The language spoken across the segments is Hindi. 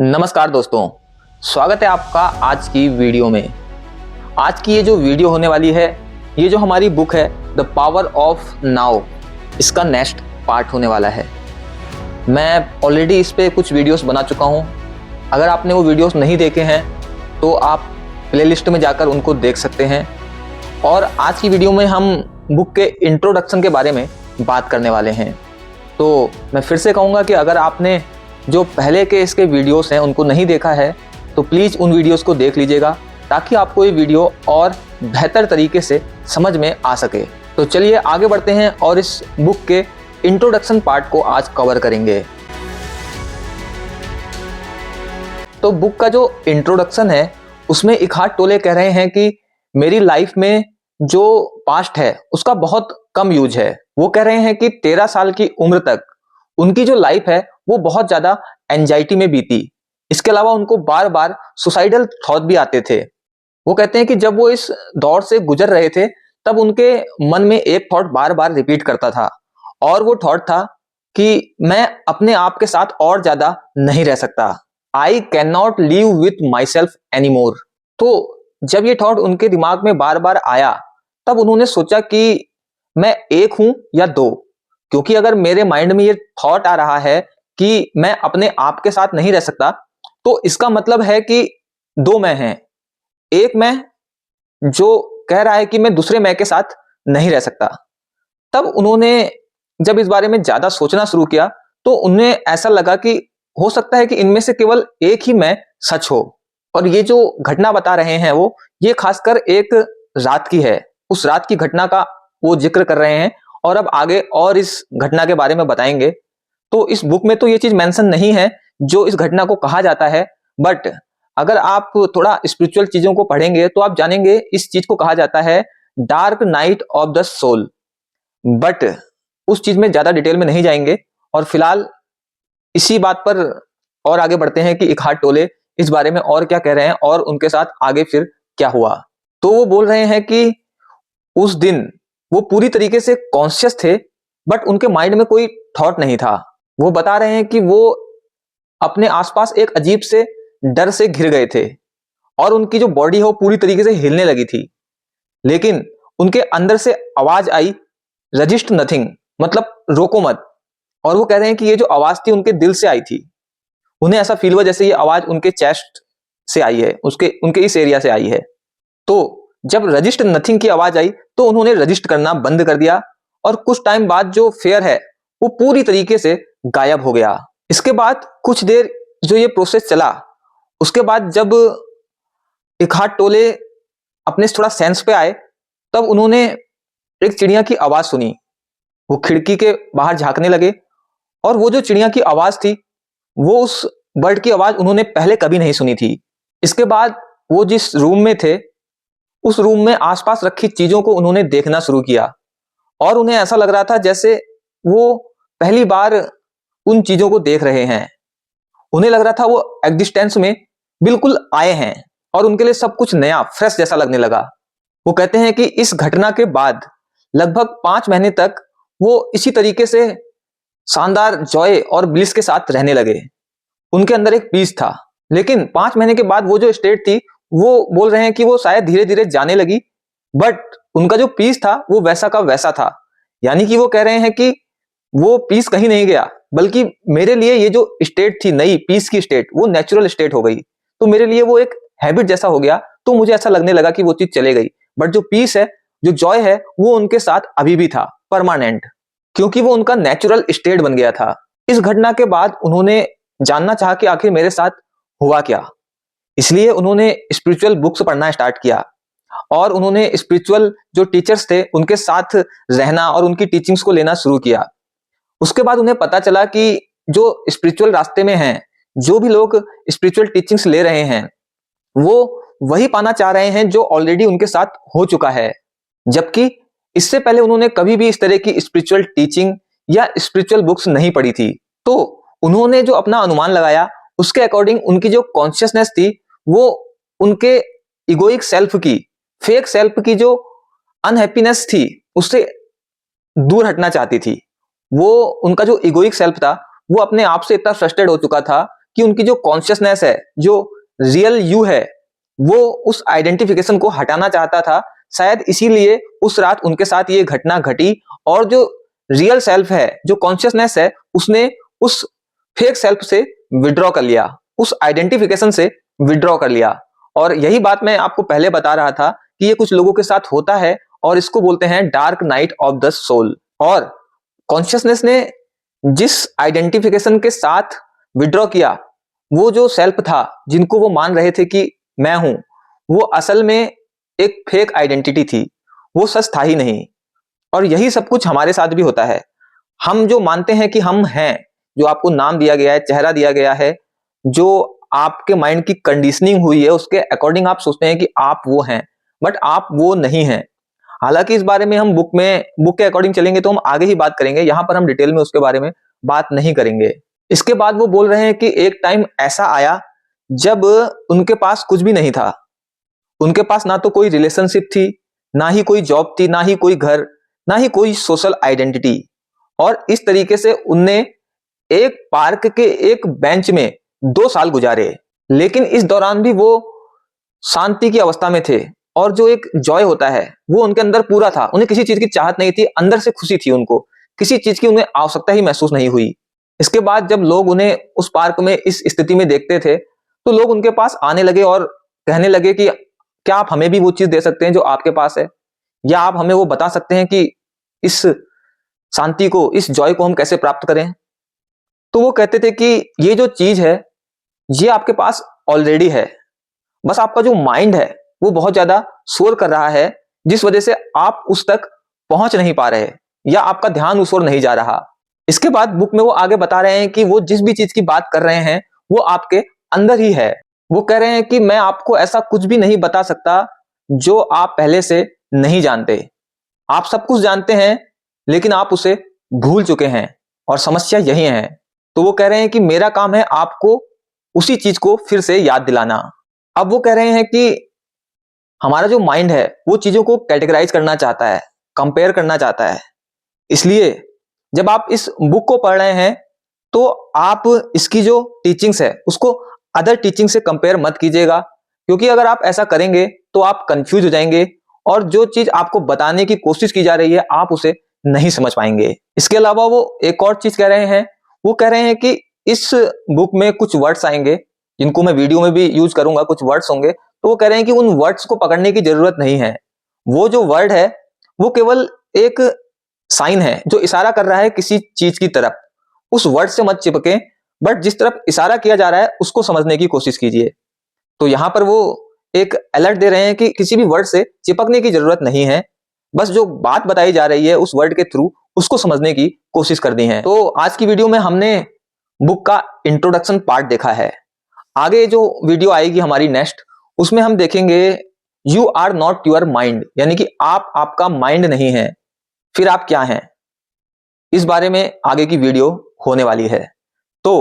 नमस्कार दोस्तों, स्वागत है आपका आज की वीडियो में। आज की ये जो वीडियो होने वाली है, ये जो हमारी बुक है द पावर ऑफ नाउ, इसका नेक्स्ट पार्ट होने वाला है। मैं ऑलरेडी इस पे कुछ वीडियोस बना चुका हूँ। अगर आपने वो वीडियोस नहीं देखे हैं तो आप प्लेलिस्ट में जाकर उनको देख सकते हैं। और आज की वीडियो में हम बुक के इंट्रोडक्शन के बारे में बात करने वाले हैं। तो मैं फिर से कहूँगा कि अगर आपने जो पहले के इसके वीडियोस हैं उनको नहीं देखा है तो प्लीज़ उन वीडियोस को देख लीजिएगा, ताकि आपको ये वीडियो और बेहतर तरीके से समझ में आ सके। तो चलिए आगे बढ़ते हैं और इस बुक के इंट्रोडक्शन पार्ट को आज कवर करेंगे। तो बुक का जो इंट्रोडक्शन है उसमें इकहार्ट टोले कह रहे हैं कि मेरी लाइफ में जो पास्ट है उसका बहुत कम यूज है। वो कह रहे हैं कि 13 साल की उम्र तक उनकी जो लाइफ है वो बहुत ज्यादा एंजाइटी में बीती। इसके अलावा उनको बार बार सुसाइडल थॉट भी आते थे। वो कहते हैं कि जब वो इस दौर से गुजर रहे थे तब उनके मन में एक थॉट बार बार रिपीट करता था, और वो थॉट था कि मैं अपने आप के साथ और ज्यादा नहीं रह सकता। I can not live with my self any more. तो जब ये थॉट उनके दिमाग में बार बार आया तब उन्होंने सोचा कि मैं एक हूं या दो, क्योंकि अगर मेरे माइंड में ये थॉट आ रहा है कि मैं अपने आप के साथ नहीं रह सकता तो इसका मतलब है कि दो मैं हैं। एक मैं जो कह रहा है कि मैं दूसरे मैं के साथ नहीं रह सकता। तब उन्होंने जब इस बारे में ज्यादा सोचना शुरू किया तो उन्हें ऐसा लगा कि हो सकता है कि इनमें से केवल एक ही मैं सच हो। और ये जो घटना बता रहे हैं वो ये खासकर एक रात की है। उस रात की घटना का वो जिक्र कर रहे हैं और अब आगे और इस घटना के बारे में बताएंगे। तो इस बुक में तो ये चीज मेंशन नहीं है जो इस घटना को कहा जाता है, बट अगर आप थोड़ा स्पिरिचुअल चीजों को पढ़ेंगे तो आप जानेंगे इस चीज को कहा जाता है dark night of the soul. But उस चीज में ज्यादा डिटेल में नहीं जाएंगे और फिलहाल इसी बात पर और आगे बढ़ते हैं कि इकहार्ट टोले इस बारे में और क्या कह रहे हैं और उनके साथ आगे फिर क्या हुआ। तो वो बोल रहे हैं कि उस दिन वो पूरी तरीके से कॉन्शियस थे, बट उनके माइंड में कोई थॉट नहीं था। वो बता रहे हैं कि वो अपने आसपास एक अजीब से डर से घिर गए थे और उनकी जो बॉडी है वो पूरी तरीके से हिलने लगी थी। लेकिन उनके अंदर से आवाज आई, रजिस्ट नथिंग, मतलब रोको मत। और वो कह रहे हैं कि ये जो आवाज थी उनके दिल से आई थी। उन्हें ऐसा फील हुआ जैसे ये आवाज उनके चेस्ट से आई है, उनके इस एरिया से आई है। तो जब रजिस्ट नथिंग की आवाज आई तो उन्होंने रजिस्ट करना बंद कर दिया और कुछ टाइम बाद जो फेयर है वो पूरी तरीके से गायब हो गया। इसके बाद कुछ देर जो ये प्रोसेस चला, उसके बाद जब इकहार्ट टोले अपने थोड़ा सेंस पे आए तब उन्होंने एक चिड़िया की आवाज सुनी। वो खिड़की के बाहर झांकने लगे और वो जो चिड़िया की आवाज थी वो उस बर्ड की आवाज उन्होंने पहले कभी नहीं सुनी थी। इसके बाद वो जिस रूम में थे उस रूम में आसपास रखी चीजों को उन्होंने देखना शुरू किया और उन्हें ऐसा लग रहा था जैसे वो पहली बार उन चीजों को देख रहे हैं। उन्हें लग रहा था वो एग्जिस्टेंस में बिल्कुल आए हैं और उनके लिए सब कुछ नया फ्रेश जैसा लगने लगा। वो कहते हैं कि इस घटना के बाद लगभग 5 महीने तक वो इसी तरीके से शानदार जॉय और ब्लिस के साथ रहने लगे। उनके अंदर एक पीस था। लेकिन 5 महीने के बाद वो जो स्टेट थी वो बोल रहे हैं कि वो शायद धीरे धीरे जाने लगी, बट उनका जो पीस था वो वैसा का वैसा था। यानी कि वो कह रहे हैं कि वो पीस कहीं नहीं गया, बल्कि मेरे लिए ये जो स्टेट थी नई पीस की स्टेट वो नेचुरल स्टेट हो गई। तो मेरे लिए वो एक हैबिट जैसा हो गया, तो मुझे ऐसा लगने लगा कि वो चीज चले गई। बट जो पीस है, जो जॉय है, वो उनके साथ अभी भी था, परमानेंट, क्योंकि वो उनका नेचुरल स्टेट बन गया था। इस घटना के बाद उन्होंने जानना चाहा कि आखिर मेरे साथ हुआ क्या। इसलिए उन्होंने स्पिरिचुअल बुक्स पढ़ना स्टार्ट किया और उन्होंने स्पिरिचुअल जो टीचर्स थे उनके साथ रहना और उनकी टीचिंग्स को लेना शुरू किया। उसके बाद उन्हें पता चला कि जो स्पिरिचुअल रास्ते में हैं, जो भी लोग स्पिरिचुअल टीचिंग्स ले रहे हैं, वो वही पाना चाह रहे हैं जो ऑलरेडी उनके साथ हो चुका है। जबकि इससे पहले उन्होंने कभी भी इस तरह की स्पिरिचुअल टीचिंग या स्पिरिचुअल बुक्स नहीं पढ़ी थी। तो उन्होंने जो अपना अनुमान लगाया उसके अकॉर्डिंग उनकी जो कॉन्शियसनेस थी वो उनके इगोइक सेल्फ की, फेक सेल्फ की जो अनहैप्पीनेस थी उससे दूर हटना चाहती थी। वो उनका जो इगोइक सेल्फ था वो अपने आप से इतना फ्रस्ट्रेट हो चुका था कि उनकी जो कॉन्शियसनेस है, जो रियल यू है, वो उस आइडेंटिफिकेशन को हटाना चाहता था। शायद इसीलिए उस रात उनके साथ ये घटना घटी और जो रियल सेल्फ है, जो कॉन्शियसनेस है, उसने उस फेक सेल्फ से विड्रॉ कर लिया, उस आइडेंटिफिकेशन से विड्रॉ कर लिया। और यही बात मैं आपको पहले बता रहा था कि ये कुछ लोगों के साथ होता है और इसको बोलते हैं dark night of the soul. और कॉन्शियसनेस ने जिस आइडेंटिफिकेशन के साथ विड्रॉ किया, वो जो सेल्फ था जिनको वो मान रहे थे कि मैं हूं, वो असल में एक फेक आइडेंटिटी थी, वो सच था ही नहीं। और यही सब कुछ हमारे साथ भी होता है। हम जो मानते हैं कि हम हैं, जो आपको नाम दिया गया है, चेहरा दिया गया है, जो आपके माइंड की कंडीशनिंग हुई है, उसके अकॉर्डिंग आप सोचते हैं कि आप वो हैं, बट आप वो नहीं हैं। हालांकि इस बारे में हम बुक के अकॉर्डिंग चलेंगे तो हम आगे ही बात करेंगे, यहां पर हम डिटेल में उसके बारे में बात नहीं करेंगे। इसके बाद वो बोल रहे हैं कि एक टाइम ऐसा आया जब उनके पास कुछ भी नहीं था। उनके पास ना तो कोई रिलेशनशिप थी, ना ही कोई जॉब थी, ना ही कोई घर, ना ही कोई सोशल आइडेंटिटी। और इस तरीके से उनने एक पार्क के एक बेंच में 2 साल गुजारे। लेकिन इस दौरान भी वो शांति की अवस्था में थे और जो एक जॉय होता है वो उनके अंदर पूरा था। उन्हें किसी चीज की चाहत नहीं थी, अंदर से खुशी थी, उनको किसी चीज की उन्हें आवश्यकता ही महसूस नहीं हुई। इसके बाद जब लोग उन्हें उस पार्क में इस स्थिति में देखते थे तो लोग उनके पास आने लगे और कहने लगे कि क्या आप हमें भी वो चीज दे सकते हैं जो आपके पास है, या आप हमें वो बता सकते हैं कि इस शांति को, इस जॉय को हम कैसे प्राप्त करें। तो वो कहते थे कि ये जो चीज है ये आपके पास ऑलरेडी है, बस आपका जो माइंड है वो बहुत ज्यादा शोर कर रहा है, जिस वजह से आप उस तक पहुंच नहीं पा रहे या आपका ध्यान उस ओर नहीं जा रहा। इसके बाद बुक में वो आगे बता रहे हैं कि वो जिस भी चीज की बात कर रहे हैं वो आपके अंदर ही है। वो कह रहे हैं कि मैं आपको ऐसा कुछ भी नहीं बता सकता जो आप पहले से नहीं जानते। आप सब कुछ जानते हैं लेकिन आप उसे भूल चुके हैं और समस्या यही है। तो वो कह रहे हैं कि मेरा काम है आपको उसी चीज को फिर से याद दिलाना। अब वो कह रहे हैं कि हमारा जो माइंड है वो चीजों को कैटेगराइज करना चाहता है, कंपेयर करना चाहता है। इसलिए जब आप इस बुक को पढ़ रहे हैं तो आप इसकी जो टीचिंग्स है उसको अदर टीचिंग से कंपेयर मत कीजिएगा, क्योंकि अगर आप ऐसा करेंगे तो आप कंफ्यूज हो जाएंगे और जो चीज आपको बताने की कोशिश की जा रही है आप उसे नहीं समझ पाएंगे। इसके अलावा वो एक और चीज कह रहे हैं, वो कह रहे हैं कि इस बुक में कुछ वर्ड्स आएंगे जिनको मैं वीडियो में भी यूज करूंगा, कुछ वर्ड्स होंगे, तो वो कह रहे हैं कि उन वर्ड्स को पकड़ने की जरूरत नहीं है। वो जो वर्ड है वो केवल एक साइन है जो इशारा कर रहा है किसी चीज की तरफ। उस वर्ड से मत चिपके, बट जिस तरफ इशारा किया जा रहा है उसको समझने की कोशिश कीजिए। तो यहां पर वो एक अलर्ट दे रहे हैं कि किसी भी वर्ड से चिपकने की जरूरत नहीं है, बस जो बात बताई जा रही है उस वर्ड के थ्रू उसको समझने की कोशिश करनी है। तो आज की वीडियो में हमने बुक का इंट्रोडक्शन पार्ट देखा है। आगे जो वीडियो आएगी हमारी नेक्स्ट, उसमें हम देखेंगे you are not your mind, यानी कि आप आपका माइंड नहीं है, फिर आप क्या हैं। इस बारे में आगे की वीडियो होने वाली है। तो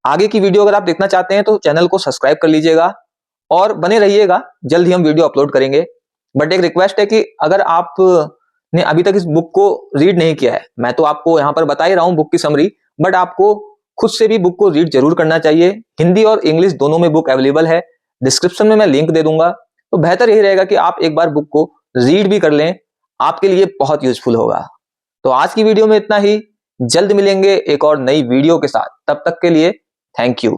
आगे की वीडियो अगर आप देखना चाहते हैं तो चैनल को सब्सक्राइब कर लीजिएगा और बने रहिएगा, जल्द ही हम वीडियो अपलोड करेंगे। बट एक रिक्वेस्ट है कि अगर आप ने अभी तक इस बुक को रीड नहीं किया है, मैं तो आपको यहां पर बता ही रहा हूं बुक की समरी, बट आपको खुद से भी बुक को रीड जरूर करना चाहिए। हिंदी और इंग्लिश दोनों में बुक अवेलेबल है, डिस्क्रिप्शन में मैं लिंक दे दूंगा। तो बेहतर यही रहेगा कि आप एक बार बुक को रीड भी कर लें, आपके लिए बहुत यूजफुल होगा। तो आज की वीडियो में इतना ही, जल्द मिलेंगे एक और नई वीडियो के साथ। तब तक के लिए थैंक यू।